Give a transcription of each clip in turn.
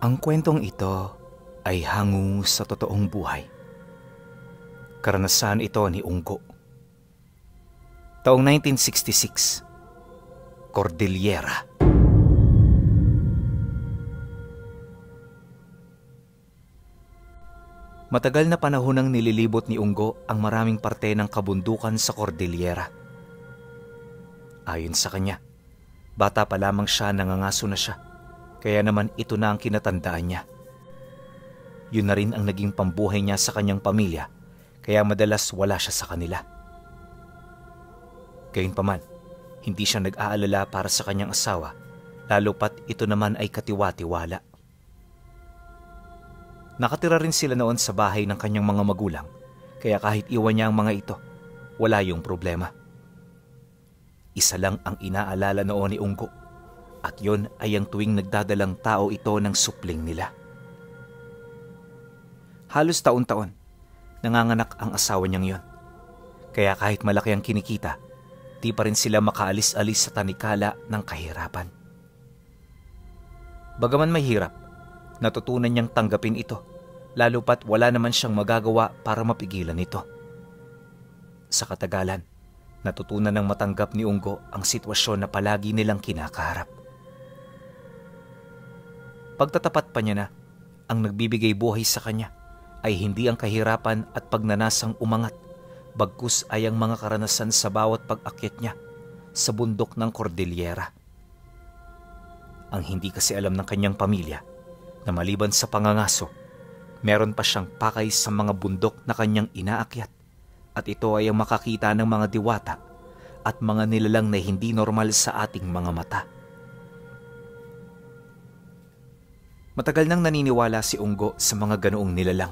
Ang kwentong ito ay hango sa totoong buhay. Karanasan ito ni Unggo. Taong 1966, Cordillera. Matagal na panahon nang nililibot ni Unggo ang maraming parte ng kabundukan sa Cordillera. Ayon sa kanya, bata pa lamang siya, nangangaso na siya. Kaya naman ito na ang kinatandaan niya. Yun na rin ang naging pambuhay niya sa kanyang pamilya, kaya madalas wala siya sa kanila. Gayunpaman, hindi siya nag-aalala para sa kanyang asawa, lalo pat ito naman ay katiwa-tiwala. Nakatira rin sila noon sa bahay ng kanyang mga magulang, kaya kahit iwan niya ang mga ito, wala yung problema. Isa lang ang inaalala noon ni Unggo, at yon ay ang tuwing nagdadalang tao ito ng supling nila. Halos taon-taon, nanganganak ang asawa niyang yon. Kaya kahit malaki ang kinikita, di pa rin sila makaalis-alis sa tanikala ng kahirapan. Bagaman mahirap, natutunan niyang tanggapin ito, lalo pat wala naman siyang magagawa para mapigilan ito. Sa katagalan, natutunan ng matanggap ni Unggo ang sitwasyon na palagi nilang kinakaharap. Pagtatapat pa niya na ang nagbibigay buhay sa kanya ay hindi ang kahirapan at pagnanasang umangat, bagkus ay ang mga karanasan sa bawat pag-akyat niya sa bundok ng Cordillera. Ang hindi kasi alam ng kanyang pamilya na maliban sa pangangaso, meron pa siyang pakay sa mga bundok na kanyang inaakyat, at ito ay ang makakita ng mga diwata at mga nilalang na hindi normal sa ating mga mata. Matagal nang naniniwala si Unggo sa mga ganoong nilalang.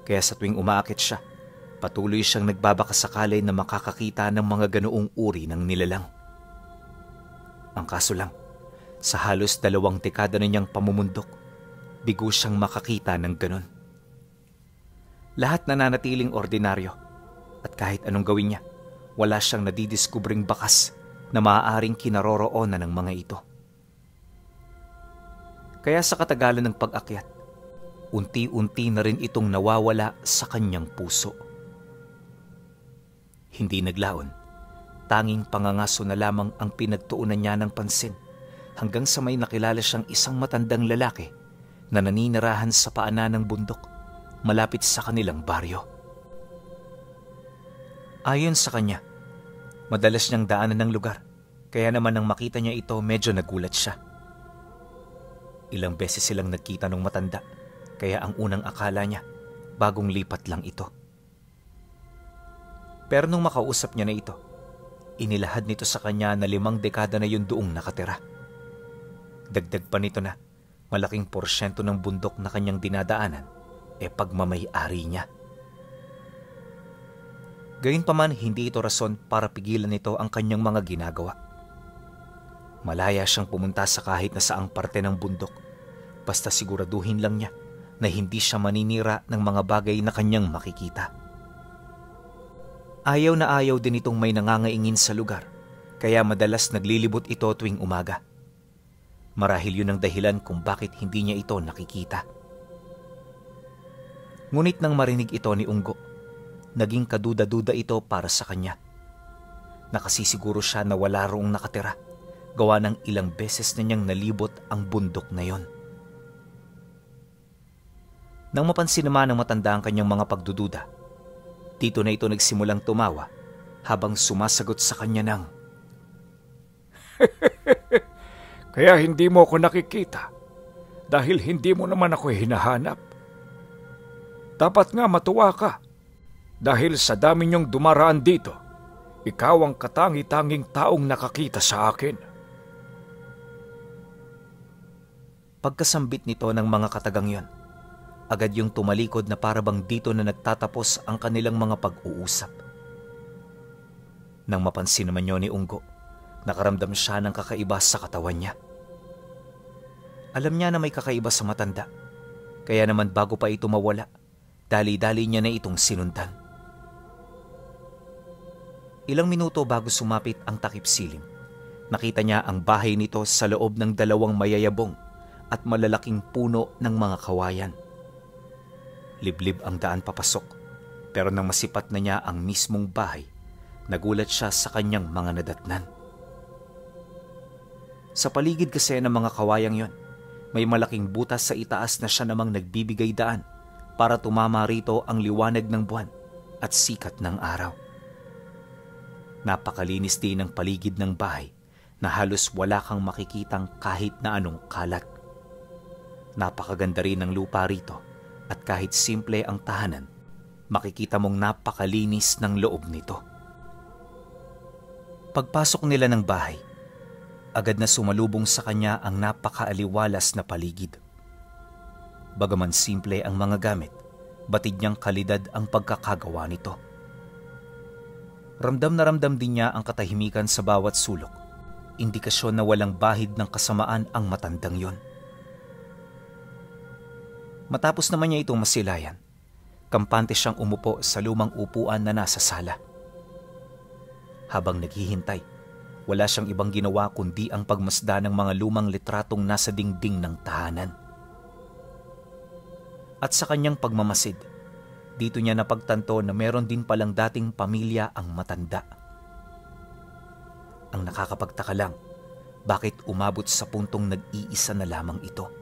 Kaya sa tuwing umaakit siya, patuloy siyang nagbabakasakali na makakakita ng mga ganoong uri ng nilalang. Ang kaso lang, sa halos 2 dekada na niyang pamumundok, bigo siyang makakita ng ganon. Lahat nananatiling ordinaryo, at kahit anong gawin niya, wala siyang nadidiskubring bakas na maaaring kinaroroonan ng mga ito. Kaya sa katagalan ng pag-akyat, unti-unti na rin itong nawawala sa kanyang puso. Hindi naglaon, tanging pangangaso na lamang ang pinagtuunan niya ng pansin, hanggang sa may nakilala siyang isang matandang lalaki na naninirahan sa paanan ng bundok malapit sa kanilang baryo. Ayon sa kanya, madalas niyang daanan ng lugar, kaya naman nang makita niya ito medyo nagulat siya. Ilang beses silang nagkita ng matanda, kaya ang unang akala niya, bagong lipat lang ito. Pero nung makausap niya na ito, inilahad nito sa kanya na 5 dekada na yun doong nakatira. Dagdag pa nito na malaking porsyento ng bundok na kanyang dinadaanan pagmamay-ari niya. Gayunpaman, hindi ito rason para pigilan nito ang kanyang mga ginagawa. Malaya siyang pumunta sa kahit na saang parte ng bundok, basta siguraduhin lang niya na hindi siya maninira ng mga bagay na kanyang makikita. Ayaw na ayaw din itong may nangangaingin sa lugar, kaya madalas naglilibot ito tuwing umaga. Marahil yun ang dahilan kung bakit hindi niya ito nakikita. Ngunit nang marinig ito ni Unggo, naging kaduda-duda ito para sa kanya. Nakasisiguro siya na wala roong nakatira, gawa ng ilang beses na niyang nalibot ang bundok na yon. Nang mapansin naman ng matanda ang kanyang mga pagdududa, dito na ito nagsimulang tumawa habang sumasagot sa kanya ng, "Kaya hindi mo ako nakikita dahil hindi mo naman ako hinahanap. Dapat nga matuwa ka dahil sa dami niyong dumaraan dito, ikaw ang katangi-tanging taong nakakita sa akin." Pagkasambit nito ng mga katagang yon, agad yung tumalikod na parabang dito na nagtatapos ang kanilang mga pag-uusap. Nang mapansin naman yun ni Unggo, nakaramdam siya ng kakaiba sa katawan niya. Alam niya na may kakaiba sa matanda, kaya naman bago pa ito mawala, dali-dali niya na itong sinundan. Ilang minuto bago sumapit ang takip siling, nakita niya ang bahay nito sa loob ng 2 mayayabong at malalaking puno ng mga kawayan. Liblib ang daan papasok, pero nang masipat na niya ang mismong bahay, nagulat siya sa kanyang mga nadatnan. Sa paligid kasi ng mga kawayang yon, may malaking butas sa itaas na siya namang nagbibigay daan para tumama rito ang liwanag ng buwan at sikat ng araw. Napakalinis din ang paligid ng bahay na halos wala kang makikitang kahit na anong kalat. Napakaganda rin ng lupa rito at kahit simple ang tahanan, makikita mong napakalinis ng loob nito. Pagpasok nila ng bahay, agad na sumalubong sa kanya ang napakaaliwalas na paligid. Bagaman simple ang mga gamit, batid niyang kalidad ang pagkakagawa nito. Ramdam na ramdam din niya ang katahimikan sa bawat sulok, indikasyon na walang bahid ng kasamaan ang matandang yon. Matapos naman niya itong masilayan, kampante siyang umupo sa lumang upuan na nasa sala. Habang naghihintay, wala siyang ibang ginawa kundi ang pagmasda ng mga lumang litratong nasa dingding ng tahanan. At sa kanyang pagmamasid, dito niya napagtanto na meron din palang dating pamilya ang matanda. Ang nakakapagtaka lang, bakit umabot sa puntong nag-iisa na lamang ito?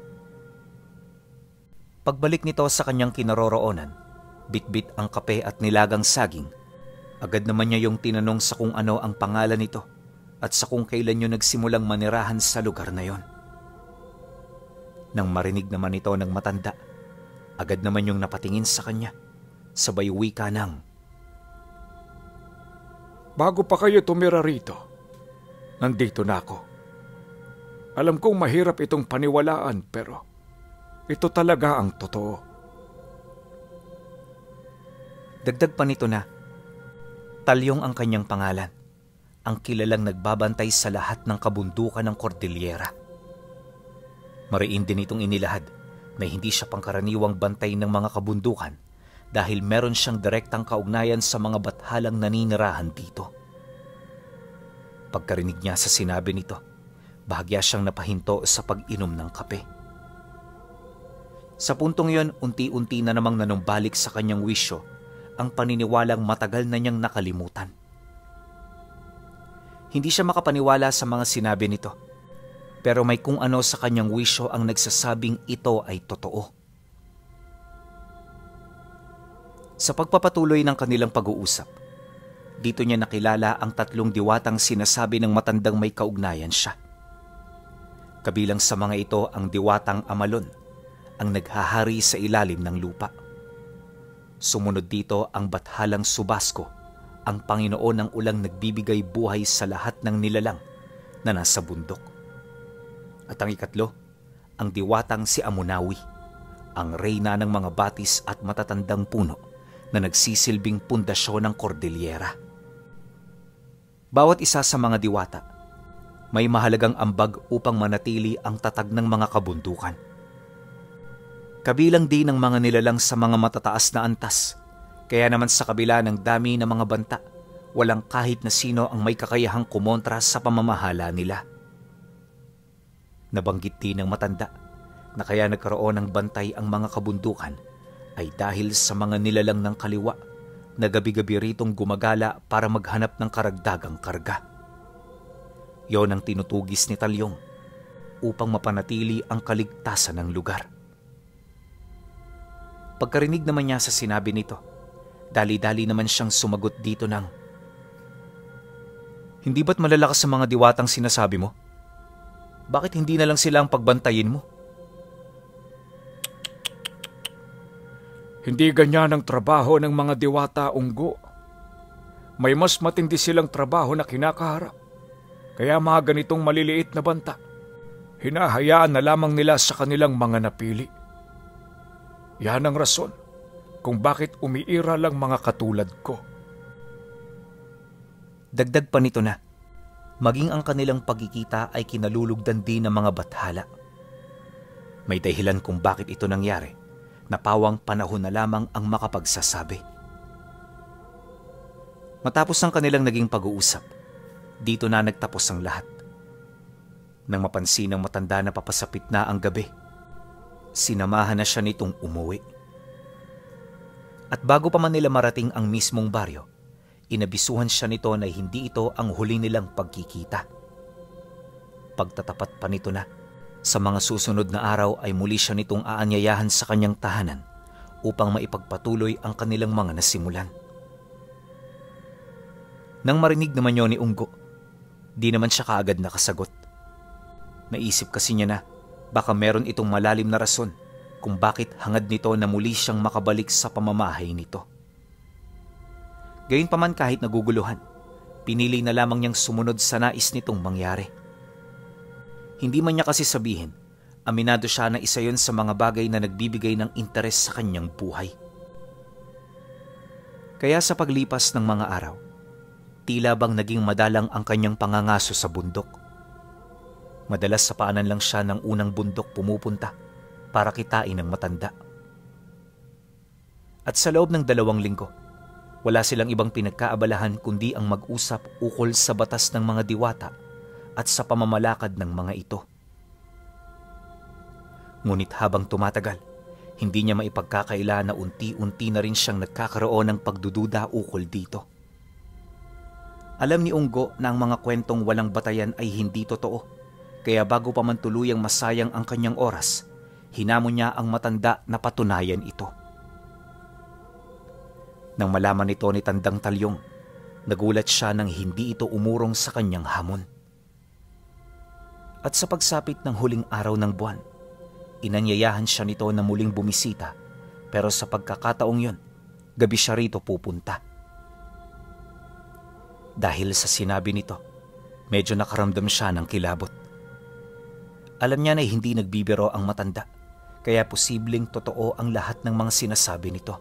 Pagbalik nito sa kanyang kinaroroonan, bitbit ang kape at nilagang saging. Agad naman niya yung tinanong sa kung ano ang pangalan nito at sa kung kailan yun nagsimulang manirahan sa lugar na yon. Nang marinig naman ito ng matanda, agad naman yung napatingin sa kanya, sabay wika ng, Bago pa kayo tumira rito, nandito na ako. Alam kong mahirap itong paniwalaan pero ito talaga ang totoo. Dagdag pa nito na, Talyong ang kanyang pangalan, ang kilalang nagbabantay sa lahat ng kabundukan ng Cordillera. Mariin din itong inilahad na hindi siya pangkaraniwang bantay ng mga kabundukan dahil meron siyang direktang kaugnayan sa mga bathalang naninirahan dito. Pagkarinig niya sa sinabi nito, bahagya siyang napahinto sa pag-inom ng kape. Sa puntong yon, unti-unti na namang nanumbalik sa kanyang wisyo ang paniniwalang matagal na niyang nakalimutan. Hindi siya makapaniwala sa mga sinabi nito, pero may kung ano sa kanyang wisyo ang nagsasabing ito ay totoo. Sa pagpapatuloy ng kanilang pag-uusap, dito niya nakilala ang 3 diwatang sinasabi ng matandang may kaugnayan siya. Kabilang sa mga ito ang diwatang Amalon, ang naghahari sa ilalim ng lupa. Sumunod dito ang bathalang Subasco, ang Panginoon ng ulang nagbibigay buhay sa lahat ng nilalang na nasa bundok. At ang ikatlo, ang diwatang si Amunawi, ang reyna ng mga batis at matatandang puno na nagsisilbing pundasyon ng Cordillera. Bawat isa sa mga diwata, may mahalagang ambag upang manatili ang tatag ng mga kabundukan. Kabilang din ang mga nilalang sa mga matataas na antas, kaya naman sa kabila ng dami ng mga banta, walang kahit na sino ang may kakayahang kumontra sa pamamahala nila. Nabanggit din ng matanda na kaya nagkaroon ng bantay ang mga kabundukan ay dahil sa mga nilalang ng kaliwa na gabi-gabi ritong gumagala para maghanap ng karagdagang karga. Yon ang tinutugis ni Talyong upang mapanatili ang kaligtasan ng lugar. Pagkarinig naman niya sa sinabi nito, dali-dali naman siyang sumagot dito ng, Hindi ba't malalakas sa mga diwatang sinasabi mo? Bakit hindi na lang sila ang pagbantayin mo? Hindi ganyan ang trabaho ng mga diwata, Unggo. May mas matindi silang trabaho na kinakaharap. Kaya mga ganitong maliliit na banta, hinahayaan na lamang nila sa kanilang mga napili. Yan ang rason kung bakit umiira lang mga katulad ko. Dagdag pa nito na, maging ang kanilang pagkikita ay kinalulugdan din ng mga bathala. May dahilan kung bakit ito nangyari, na pawang panahon na lamang ang makapagsasabi. Matapos ang kanilang naging pag-uusap, dito na nagtapos ang lahat. Nang mapansin ng matanda na papasapit na ang gabi, sinamahan na siya nitong umuwi. At bago pa man nila marating ang mismong baryo, inabisuhan siya nito na hindi ito ang huli nilang pagkikita. Pagtatapat pa nito na, sa mga susunod na araw ay muli siya nitong aanyayahan sa kanyang tahanan upang maipagpatuloy ang kanilang mga nasimulan. Nang marinig naman yun ni Unggo, di naman siya kaagad nakasagot. Naisip kasi niya na baka meron itong malalim na rason kung bakit hangad nito na muli siyang makabalik sa pamamahay nito. Gayunpaman kahit naguguluhan, pinili na lamang niyang sumunod sa nais nitong mangyari. Hindi man niya kasi sabihin, aminado siya na isa yon sa mga bagay na nagbibigay ng interes sa kanyang buhay. Kaya sa paglipas ng mga araw, tila bang naging madalang ang kanyang pangangaso sa bundok. Madalas sa paanan lang siya ng unang bundok pumupunta para kitain ng matanda. At sa loob ng 2 linggo, wala silang ibang pinagkaabalahan kundi ang mag-usap ukol sa batas ng mga diwata at sa pamamalakad ng mga ito. Ngunit habang tumatagal, hindi niya maipagkakaila na unti-unti na rin siyang nagkakaroon ng pagdududa ukol dito. Alam ni Unggo na ang mga kwentong walang batayan ay hindi totoo. Kaya bago pa man tuluyang masayang ang kanyang oras, hinamon niya ang matanda na patunayan ito. Nang malaman nito ni Tandang Talyong, nagulat siya nang hindi ito umurong sa kanyang hamon. At sa pagsapit ng huling araw ng buwan, inanyayahan siya nito na muling bumisita, pero sa pagkakataong yon, gabi siya rito pupunta. Dahil sa sinabi nito, medyo nakaramdam siya ng kilabot. Alam niya na hindi nagbibiro ang matanda, kaya posibleng totoo ang lahat ng mga sinasabi nito.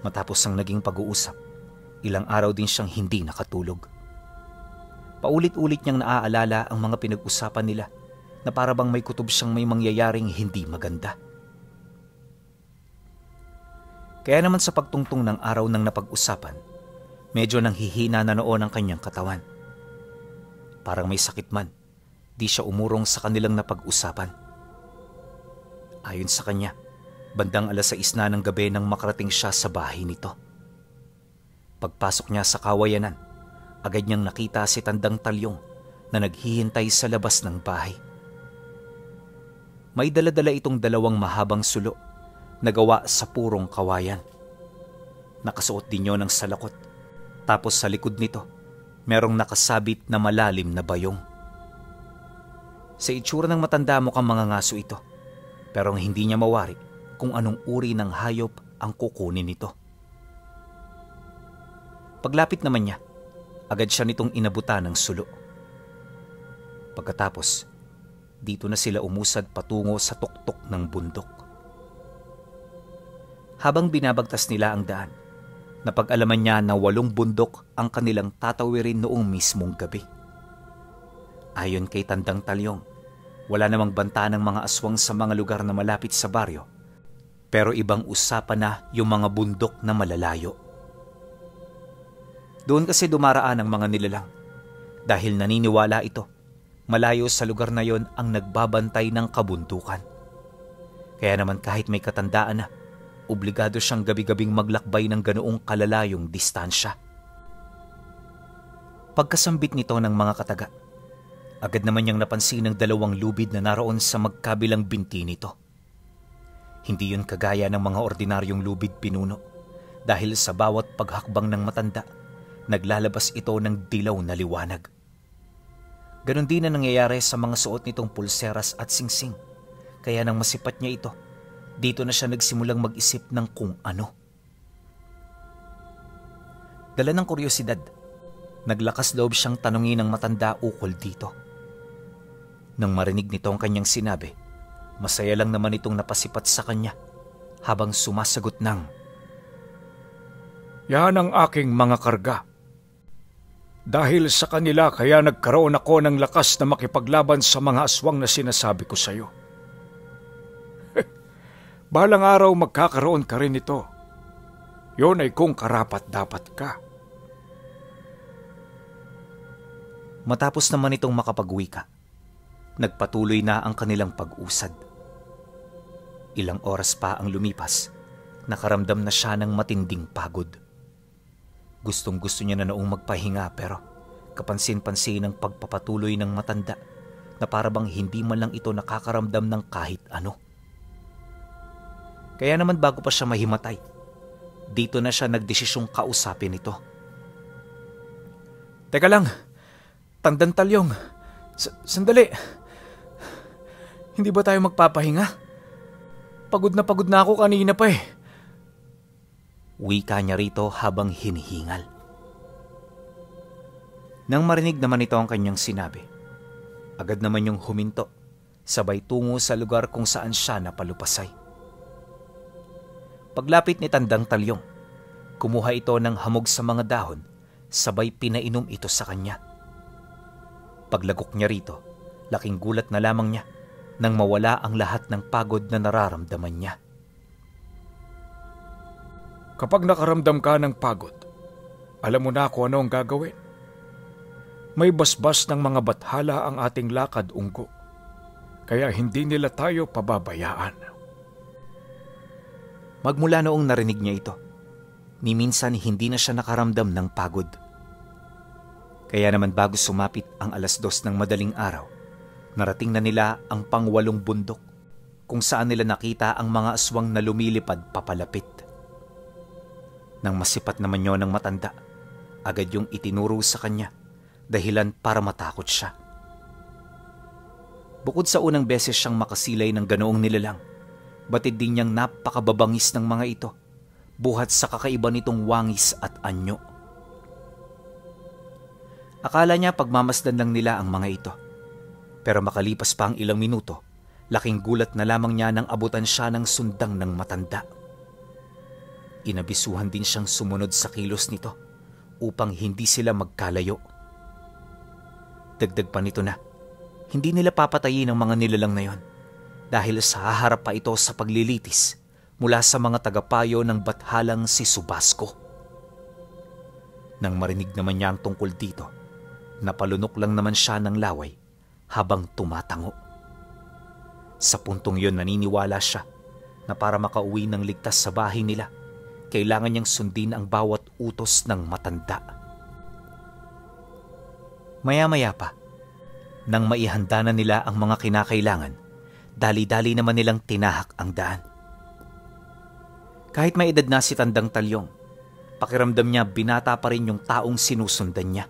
Matapos ang naging pag-uusap, ilang araw din siyang hindi nakatulog. Paulit-ulit niyang naaalala ang mga pinag-usapan nila na para bang may kutob siyang may mangyayaring hindi maganda. Kaya naman sa pagtungtong ng araw ng napag-usapan, medyo nanghihina na noon ang kanyang katawan. Parang may sakit man. Di siya umurong sa kanilang napag-usapan. Ayon sa kanya, bandang 6:00 na ng gabi nang makarating siya sa bahay nito. Pagpasok niya sa kawayanan, agad niyang nakita si Tandang Talyong na naghihintay sa labas ng bahay. May dala-dala itong 2 mahabang sulo na gawa sa purong kawayan. Nakasuot din yun ng salakot, tapos sa likod nito, merong nakasabit na malalim na bayong. Sa itsura ng matanda mukhang mangangaso ito, pero hindi niya mawari kung anong uri ng hayop ang kukunin nito. Paglapit naman niya, agad siya nitong inabutan ng sulo. Pagkatapos, dito na sila umusad patungo sa tuktok ng bundok. Habang binabagtas nila ang daan, napag-alaman niya na 8 bundok ang kanilang tatawirin noong mismong gabi. Ayon kay Tandang Talyong, wala namang banta ng mga aswang sa mga lugar na malapit sa baryo, pero ibang usapan na yung mga bundok na malalayo. Doon kasi dumaraan ang mga nilalang dahil naniniwala ito, malayo sa lugar na yon ang nagbabantay ng kabundukan. Kaya naman kahit may katandaan na, obligado siyang gabi-gabing maglakbay ng ganoong kalalayong distansya. Pagkasambit nito ng mga kataga, agad naman niyang napansin ng 2 lubid na naroon sa magkabilang binti nito. Hindi yun kagaya ng mga ordinaryong lubid pinuno dahil sa bawat paghakbang ng matanda, naglalabas ito ng dilaw na liwanag. Ganon din na nangyayari sa mga suot nitong pulseras at singsing, kaya nang masipat niya ito, dito na siya nagsimulang mag-isip ng kung ano. Dala ng kuryosidad, naglakas loob siyang tanungin ng matanda ukol dito. Nang marinig nito ang kanyang sinabi, masaya lang naman itong napasipat sa kanya habang sumasagot ng, "Yan ang aking mga karga. Dahil sa kanila kaya nagkaroon ako ng lakas na makipaglaban sa mga aswang na sinasabi ko sa iyo. Balang araw magkakaroon ka rin ito. Yun ay kung karapat dapat ka." Matapos naman itong makapag-wika, nagpatuloy na ang kanilang pag-usad. Ilang oras pa ang lumipas, nakaramdam na siya ng matinding pagod. Gustong-gusto niya na noong magpahinga pero kapansin-pansin ang pagpapatuloy ng matanda na parabang hindi man lang ito nakakaramdam ng kahit ano. Kaya naman bago pa siya mahimatay, dito na siya nagdesisyong kausapin ito. Teka lang, Tandang Talyong, sandali. Hindi ba tayo magpapahinga? Pagod na ako kanina pa eh. Wika niya rito habang hinihingal. Nang marinig naman ito ang kanyang sinabi, agad naman yung huminto, sabay tungo sa lugar kung saan siya napalupasay. Paglapit ni Tandang Talyong, kumuha ito ng hamog sa mga dahon, sabay pinainom ito sa kanya. Paglagok niya rito, laking gulat na lamang niya nang mawala ang lahat ng pagod na nararamdaman niya. Kapag nakaramdam ka ng pagod, alam mo na kung ano ang gagawin. May basbas ng mga bathala ang ating lakad, Unggo. Kaya hindi nila tayo pababayaan. Magmula noong narinig niya ito, ni minsan hindi na siya nakaramdam ng pagod. Kaya naman bago sumapit ang 2:00 ng madaling araw, narating na nila ang pang-8 bundok kung saan nila nakita ang mga aswang na lumilipad papalapit. Nang masipat naman yon ng matanda, agad yung itinuro sa kanya, dahilan para matakot siya. Bukod sa unang beses siyang makasilay ng ganoong nilalang, batid din niyang napakababangis ng mga ito, buhat sa kakaiba nitong wangis at anyo. Akala niya pagmamasdan lang nila ang mga ito. Pero makalipas pa ang ilang minuto, laking gulat na lamang niya nang abutan siya ng sundang ng matanda. Inabisuhan din siyang sumunod sa kilos nito upang hindi sila magkalayo. Dagdag pa nito na, hindi nila papatayin ang mga nilalang na yon dahil sa haharap pa ito sa paglilitis mula sa mga tagapayo ng bathalang si Subasco. Nang marinig naman niya ang tungkol dito, napalunok lang naman siya ng laway habang tumatango. Sa puntong yon naniniwala siya na para makauwi ng ligtas sa bahay nila, kailangan niyang sundin ang bawat utos ng matanda. Maya-maya pa, nang maihanda na nila ang mga kinakailangan, dali-dali naman nilang tinahak ang daan. Kahit may edad na si Tandang Talyong, pakiramdam niya binata pa rin yung taong sinusundan niya.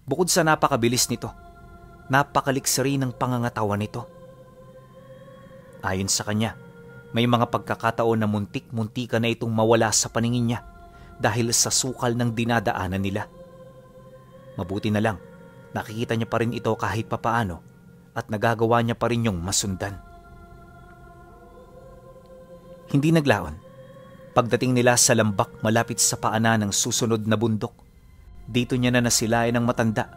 Bukod sa napakabilis nito, napakaliksi ng pangangatawan nito. Ayon sa kanya, may mga pagkakataon na muntik-muntika na itong mawala sa paningin niya dahil sa sukal ng dinadaanan nila. Mabuti na lang, nakikita niya pa rin ito kahit papaano at nagagawa niya pa rin yung masundan. Hindi naglaon. Pagdating nila sa lambak malapit sa paanan ng susunod na bundok, dito niya na nasilayan ng matanda.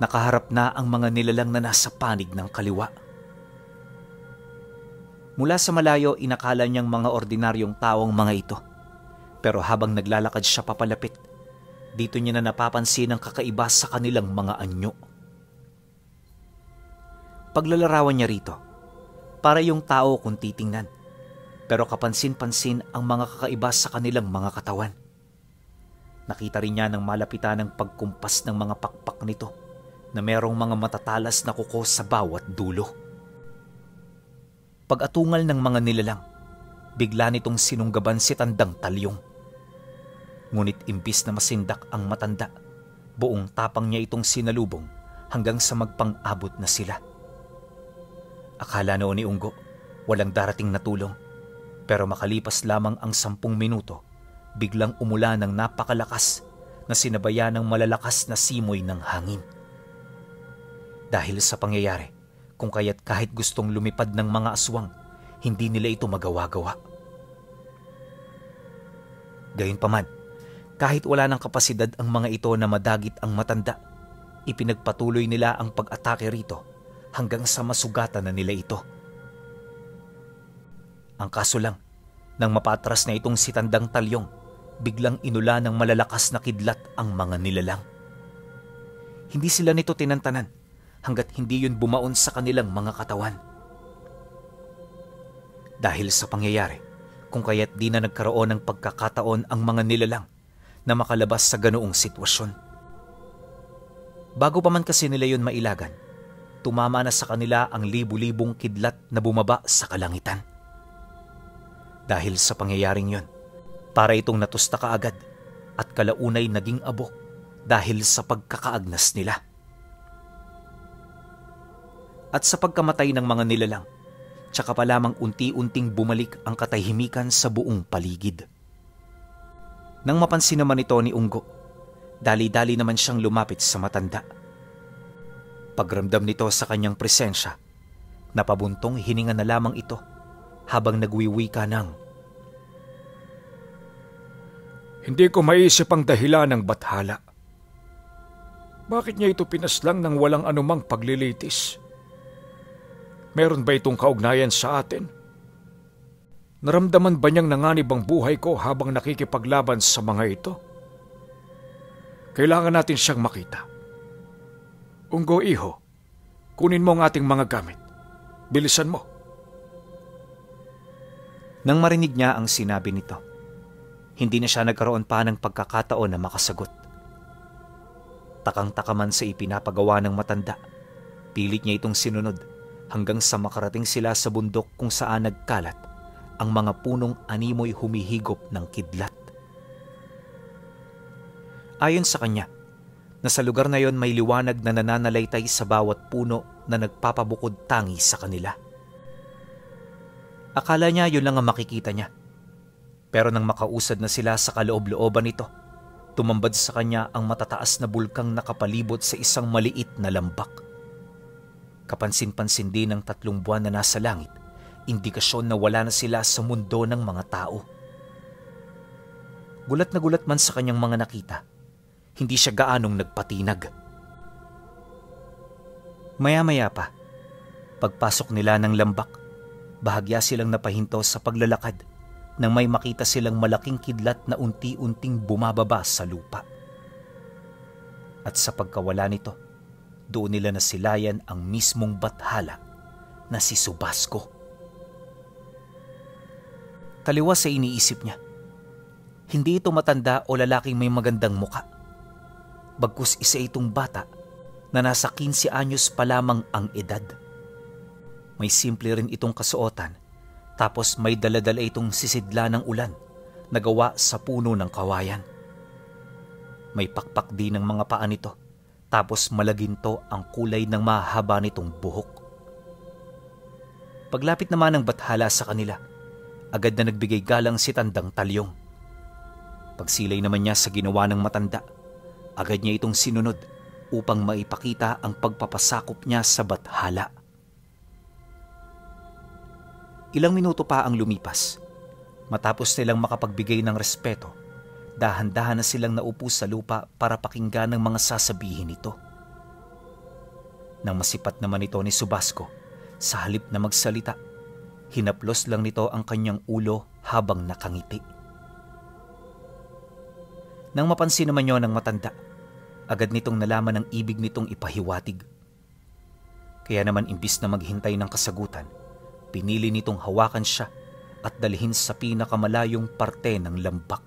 Nakaharap na ang mga nilalang na nasa panig ng kaliwa. Mula sa malayo, inakala niyang mga ordinaryong taong mga ito. Pero habang naglalakad siya papalapit, dito niya na napapansin ang kakaiba sa kanilang mga anyo. Paglalarawan niya rito, para yung tao kung titingnan, pero kapansin-pansin ang mga kakaiba sa kanilang mga katawan. Nakita rin niya ng malapitan ng pagkumpas ng mga pakpak nito na merong mga matatalas na kuko sa bawat dulo. Pag-atungal ng mga nilalang, bigla nitong sinunggaban si Tandang Talyong. Ngunit imbis na masindak ang matanda, buong tapang niya itong sinalubong hanggang sa magpang-abot na sila. Akala noon ni Unggo, walang darating na tulong, pero makalipas lamang ang 10 minuto, biglang umulan ng napakalakas na sinabayan ng malalakas na simoy ng hangin. Dahil sa pangyayari, kung kaya't kahit gustong lumipad ng mga aswang, hindi nila ito magawa-gawa. Gayunpaman, kahit wala ng kapasidad ang mga ito na madagit ang matanda, ipinagpatuloy nila ang pag-atake rito hanggang sa masugatan na nila ito. Ang kaso lang, nang mapatras na itong si Tandang Talyong, biglang inula ng malalakas na kidlat ang mga nilalang. Hindi sila nito tinantanan hanggat hindi yun bumaon sa kanilang mga katawan. Dahil sa pangyayari, kung kaya't di na nagkaroon ng pagkakataon ang mga nilalang na makalabas sa ganoong sitwasyon. Bago pa man kasi nila yun mailagan, tumama na sa kanila ang libu-libong kidlat na bumaba sa kalangitan. Dahil sa pangyayaring yun, para itong natusta kaagad at kalaunay naging abo dahil sa pagkakaagnas nila. At sa pagkamatay ng mga nilalang, tsaka pa lamang unti-unting bumalik ang katahimikan sa buong paligid. Nang mapansin naman ito ni Unggo, dali-dali naman siyang lumapit sa matanda. Pagramdam nito sa kanyang presensya, napabuntong hininga na lamang ito habang nagwiwika ng, "Hindi ko maisip ang dahilan ng bathala. Bakit niya ito pinaslang ng walang anumang paglilitis? Meron ba itong kaugnayan sa atin? Naramdaman ba niyang nanganib ang buhay ko habang nakikipaglaban sa mga ito? Kailangan natin siyang makita. Unggo, iho, kunin mo ang ating mga gamit. Bilisan mo." Nang marinig niya ang sinabi nito, hindi na siya nagkaroon pa ng pagkakataon na makasagot. Takang-taka man sa ipinapagawa ng matanda, pilit niya itong sinunod hanggang sa makarating sila sa bundok kung saan nagkalat ang mga punong animoy humihigop ng kidlat. Ayon sa kanya, na sa lugar na yon may liwanag na nananalaytay sa bawat puno na nagpapabukod tangi sa kanila. Akala niya yun lang ang makikita niya. Pero nang makausad na sila sa kaloob-looban nito, tumambad sa kanya ang matataas na bulkang nakapalibot sa isang maliit na lambak. Kapansin-pansin din ng 3 buwan na nasa langit, indikasyon na wala na sila sa mundo ng mga tao. Gulat na gulat man sa kanyang mga nakita, hindi siya gaanong nagpatinag. Maya-maya pa, pagpasok nila ng lambak, bahagya silang napahinto sa paglalakad nang may makita silang malaking kidlat na unti-unting bumababa sa lupa. At sa pagkawala nito, doon nila nasilayan ang mismong bathala na si Subasco. Taliwas sa iniisip niya, hindi ito matanda o lalaking may magandang muka. Bagkus isa itong bata na nasa 15 anyos pa lamang ang edad. May simple rin itong kasuotan, tapos may daladala itong sisidla ng ulan na gawa sa puno ng kawayan. May pakpak din ng mga paa nito, tapos malaginto ang kulay ng mahaba nitong buhok. Paglapit naman ng bathala sa kanila, agad na nagbigay galang si Tandang Talyong. Pagsilay naman niya sa ginawa ng matanda, agad niya itong sinunod upang maipakita ang pagpapasakop niya sa bathala. Ilang minuto pa ang lumipas. Matapos nilang makapagbigay ng respeto, dahan-dahan na silang naupo sa lupa para pakinggan ang mga sasabihin nito. Nang masipat naman ito ni Subasco, sa halip na magsalita, hinaplos lang nito ang kanyang ulo habang nakangiti. Nang mapansin naman yon ng matanda, agad nitong nalaman ang ibig nitong ipahiwatig. Kaya naman imbis na maghintay ng kasagutan, pinili nitong hawakan siya at dalhin sa pinakamalayong parte ng lambak.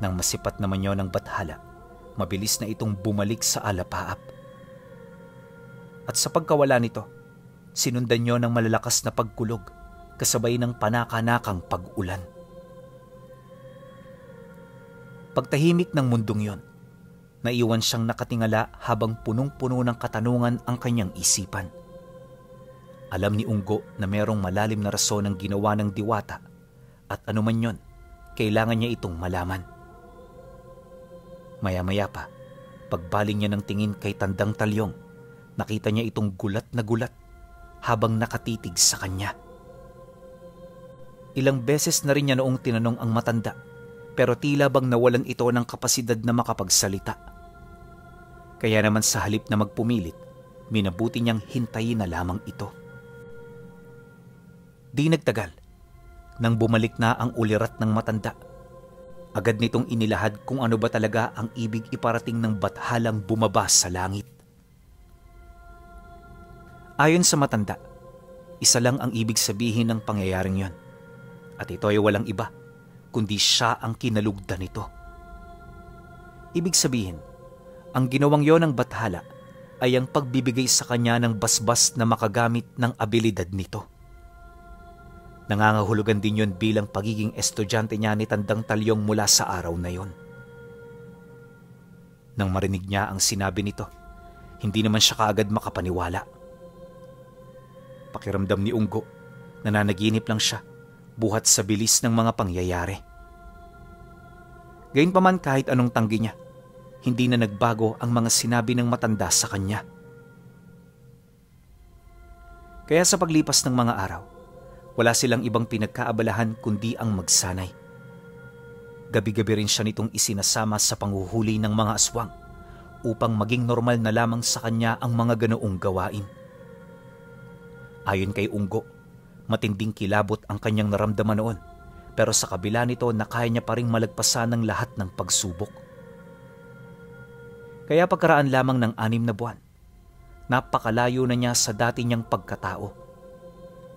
Nang masipat naman yon ng bathala, mabilis na itong bumalik sa alapaap. At sa pagkawala nito, sinundan niyo ng malalakas na pagkulog kasabay ng panakanakang pag-ulan. Pagtahimik ng mundong yon, naiwan siyang nakatingala habang punong-puno ng katanungan ang kanyang isipan. Alam ni Unggo na merong malalim na rason ang ginawa ng diwata at anuman yon, kailangan niya itong malaman. Maya-maya pa, pagbaling niya ng tingin kay Tandang Talyong, nakita niya itong gulat na gulat habang nakatitig sa kanya. Ilang beses na rin niya noong tinanong ang matanda, pero tila bang nawalan ito ng kapasidad na makapagsalita. Kaya naman sa halip na magpumilit, minabuti niyang hintayin na lamang ito. Di nagtagal, nang bumalik na ang ulirat ng matanda, Agad nitong inilahad kung ano ba talaga ang ibig iparating ng bathalang bumaba sa langit. Ayon sa matanda, isa lang ang ibig sabihin ng pangyayaring yon. At ito ay walang iba, kundi siya ang kinalugdan nito. Ibig sabihin, ang ginawang yon ng bathala ay ang pagbibigay sa kanya ng basbas na makagamit ng abilidad nito. Nangangahulugan din yon bilang pagiging estudyante niya ni Tandang Talyong mula sa araw na yon. Nang marinig niya ang sinabi nito, hindi naman siya kaagad makapaniwala. Pakiramdam ni Unggo, nananaginip lang siya, buhat sa bilis ng mga pangyayari. Gayunpaman kahit anong tanggi niya, hindi na nagbago ang mga sinabi ng matanda sa kanya. Kaya sa paglipas ng mga araw, wala silang ibang pinagkaabalahan kundi ang magsanay. Gabi-gabi rin siya nitong isinasama sa panghuhuli ng mga aswang upang maging normal na lamang sa kanya ang mga ganoong gawain. Ayon kay Unggo, matinding kilabot ang kanyang naramdaman noon, pero sa kabila nito na kaya niya pa ring malagpasan ng lahat ng pagsubok. Kaya pagkaraan lamang ng 6 na buwan, napakalayo na niya sa dati niyang pagkatao.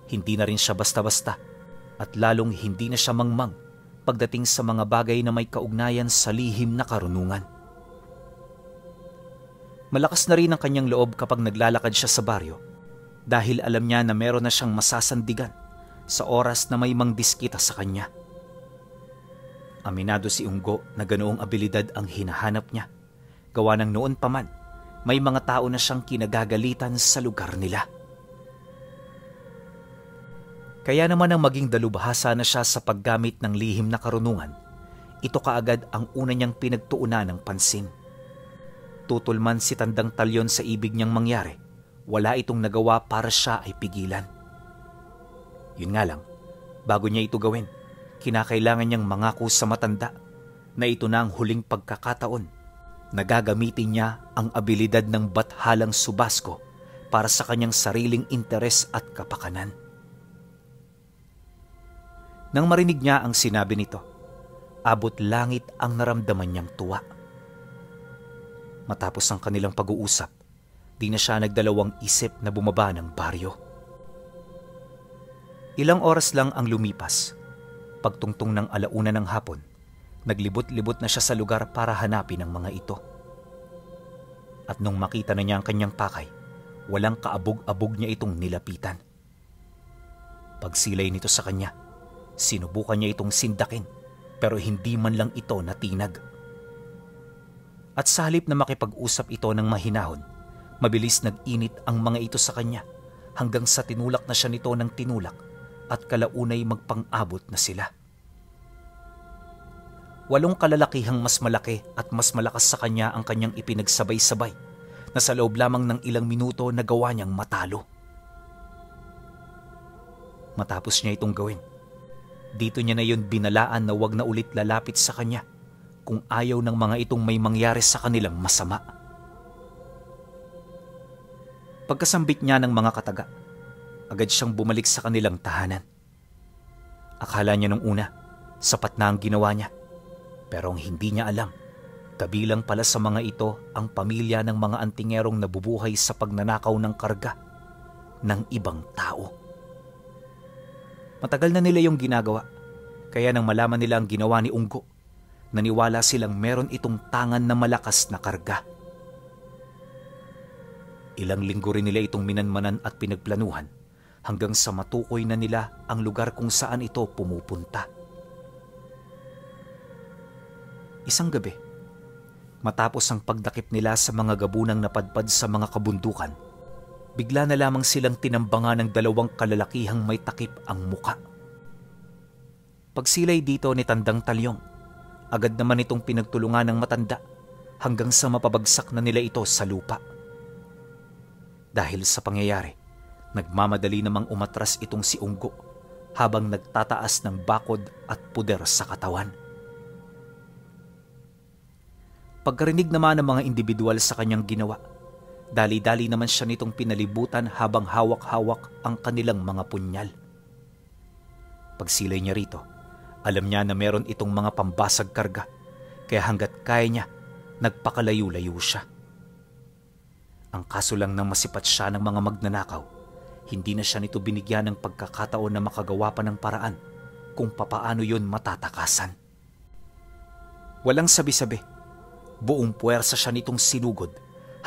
Hindi na rin siya basta-basta at lalong hindi na siya mangmang pagdating sa mga bagay na may kaugnayan sa lihim na karunungan. Malakas na rin ang kanyang loob kapag naglalakad siya sa baryo dahil alam niya na meron na siyang masasandigan sa oras na may mangdiskita sa kanya. Aminado si Unggo na ganoong abilidad ang hinahanap niya. Gawa ng noon pa man, may mga tao na siyang kinagagalitan sa lugar nila. Kaya naman ang maging dalubhasa na siya sa paggamit ng lihim na karunungan, ito kaagad ang una niyang pinagtuunan ng pansin. Tutol man si Tandang Talyon sa ibig niyang mangyari, wala itong nagawa para siya ay pigilan. Yun nga lang, bago niya ito gawin, kinakailangan niyang mangako sa matanda na ito na ang huling pagkakataon na gagamitin niya ang abilidad ng bathalang Subasko para sa kanyang sariling interes at kapakanan. Nang marinig niya ang sinabi nito, abot langit ang naramdaman niyang tuwa. Matapos ang kanilang pag-uusap, di na siya nagdalawang isip na bumaba ng baryo. Ilang oras lang ang lumipas. Pagtungtong ng 1:00 ng hapon, naglibot-libot na siya sa lugar para hanapin ang mga ito. At nung makita na niya ang kanyang pakay, walang kaabog-abog niya itong nilapitan. Pagsilay nito sa kanya, sinubukan niya itong sindakin pero hindi man lang ito natinag. At sa halip na makipag-usap ito ng mahinahon, mabilis nag-init ang mga ito sa kanya hanggang sa tinulak na siya nito ng tinulak at kalaunay magpang-abot na sila. 8 kalalakihang mas malaki at mas malakas sa kanya ang kanyang ipinagsabay-sabay na sa loob lamang ng ilang minuto nagawa niyang matalo. Matapos niya itong gawin, dito niya na yun binalaan na wag na ulit lalapit sa kanya kung ayaw ng mga itong may mangyari sa kanilang masama. Pagkasambit niya ng mga kataga, agad siyang bumalik sa kanilang tahanan. Akala niya nung una, sapat na ang ginawa niya. Pero ang hindi niya alam, kabilang pala sa mga ito ang pamilya ng mga antingerong nabubuhay sa pagnanakaw ng karga ng ibang tao. Matagal na nila yung ginagawa, kaya nang malaman nila ang ginawa ni Unggo, naniwala silang meron itong tangan na malakas na karga. Ilang linggo rin nila itong minanmanan at pinagplanuhan hanggang sa matukoy na nila ang lugar kung saan ito pumupunta. Isang gabi, matapos ang pagdakip nila sa mga gabunang napadpad sa mga kabundukan, bigla na lamang silang tinambangan ng 2 kalalakihang may takip ang muka. Pagsilay dito ni Tandang Talyong, agad naman itong pinagtulungan ng matanda hanggang sa mapabagsak na nila ito sa lupa. Dahil sa pangyayari, nagmamadali namang umatras itong si Unggo habang nagtataas ng bakod at puder sa katawan. Pagkarinig naman ng mga individual sa kanyang ginawa, dali-dali naman siya nitong pinalibutan habang hawak-hawak ang kanilang mga punyal. Pagsilay niya rito, Alam niya na meron itong mga pambasag karga, kaya hanggat kaya niya, nagpakalayo-layo siya. Ang kaso lang nang masipat siya ng mga magnanakaw, hindi na siya nito binigyan ng pagkakataon na makagawa pa ng paraan kung papaano yon matatakasan. Walang sabi-sabi, buong puwersa siya nitong sinugod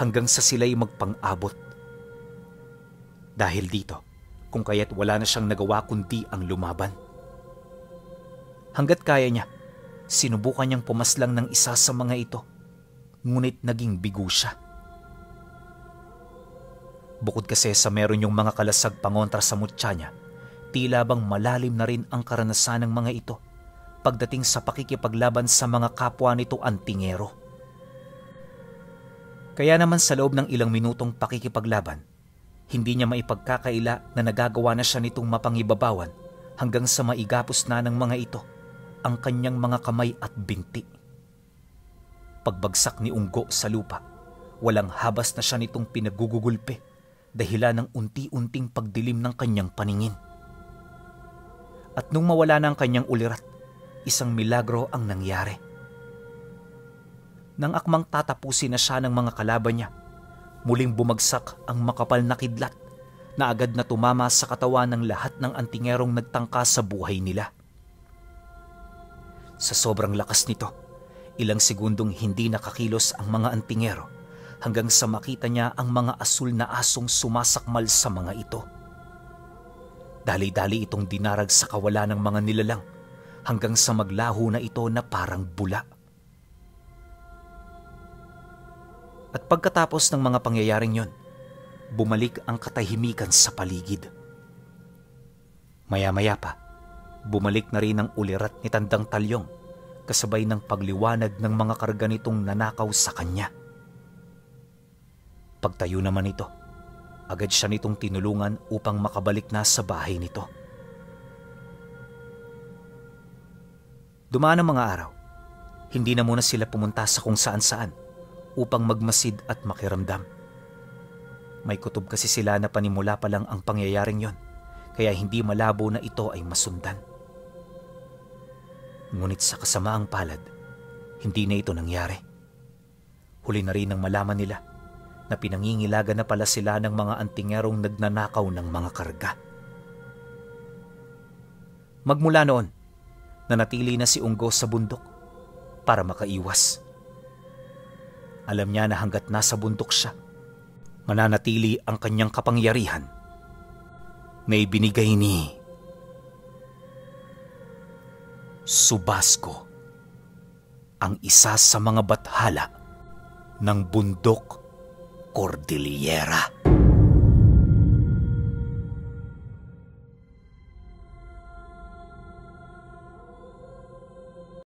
hanggang sa sila'y magpang-abot. Dahil dito, kung kaya't wala na siyang nagawa kundi ang lumaban. Hanggat kaya niya, sinubukan niyang pumaslang ng isa sa mga ito, ngunit naging bigo siya. Bukod kasi sa meron yung mga kalasag pangontra sa mutya niya, tila bang malalim na rin ang karanasan ng mga ito pagdating sa pakikipaglaban sa mga kapwa nito antingero. Kaya naman sa loob ng ilang minutong pakikipaglaban, hindi niya maipagkakaila na nagagawa na siya nitong mapangibabawan hanggang sa maigapos na ng mga ito ang kanyang mga kamay at binti. Pagbagsak ni Unggo sa lupa, walang habas na siya nitong pinagugugulpe dahilan ng unti-unting pagdilim ng kanyang paningin. At nung mawala na ang kanyang ulirat, isang milagro ang nangyari. Nang akmang tatapusin na siya ng mga kalaban niya, muling bumagsak ang makapal na kidlat na agad na tumama sa katawan ng lahat ng antingerong nagtangka sa buhay nila. Sa sobrang lakas nito, ilang segundong hindi nakakilos ang mga antingero hanggang sa makita niya ang mga asul na asong sumasakmal sa mga ito. Dali-dali itong dinarag sa kawalan ng mga nilalang hanggang sa maglaho na ito na parang bula. At pagkatapos ng mga pangyayaring yon, bumalik ang katahimikan sa paligid. Maya-maya pa, bumalik na rin ang ulirat ni Tandang Talyong kasabay ng pagliwanag ng mga karga nitong nanakaw sa kanya. Pagtayo naman ito, agad siya nitong tinulungan upang makabalik na sa bahay nito. Dumaan ang mga araw, hindi na muna sila pumunta sa kung saan-saan upang magmasid at makiramdam. May kutob kasi sila na panimula pa lang ang pangyayaring yon, kaya hindi malabo na ito ay masundan. Ngunit sa kasamaang palad, hindi na ito nangyari. Huli na rin ang malaman nila na pinangingilaga na pala sila ng mga antingerong nagnanakaw ng mga karga. Magmula noon, nanatili na si Unggo sa bundok para makaiwas. Alam niya na hanggat nasa bundok siya, mananatili ang kanyang kapangyarihan na ibinigay ni Subasco, ang isa sa mga bathala ng bundok Cordillera.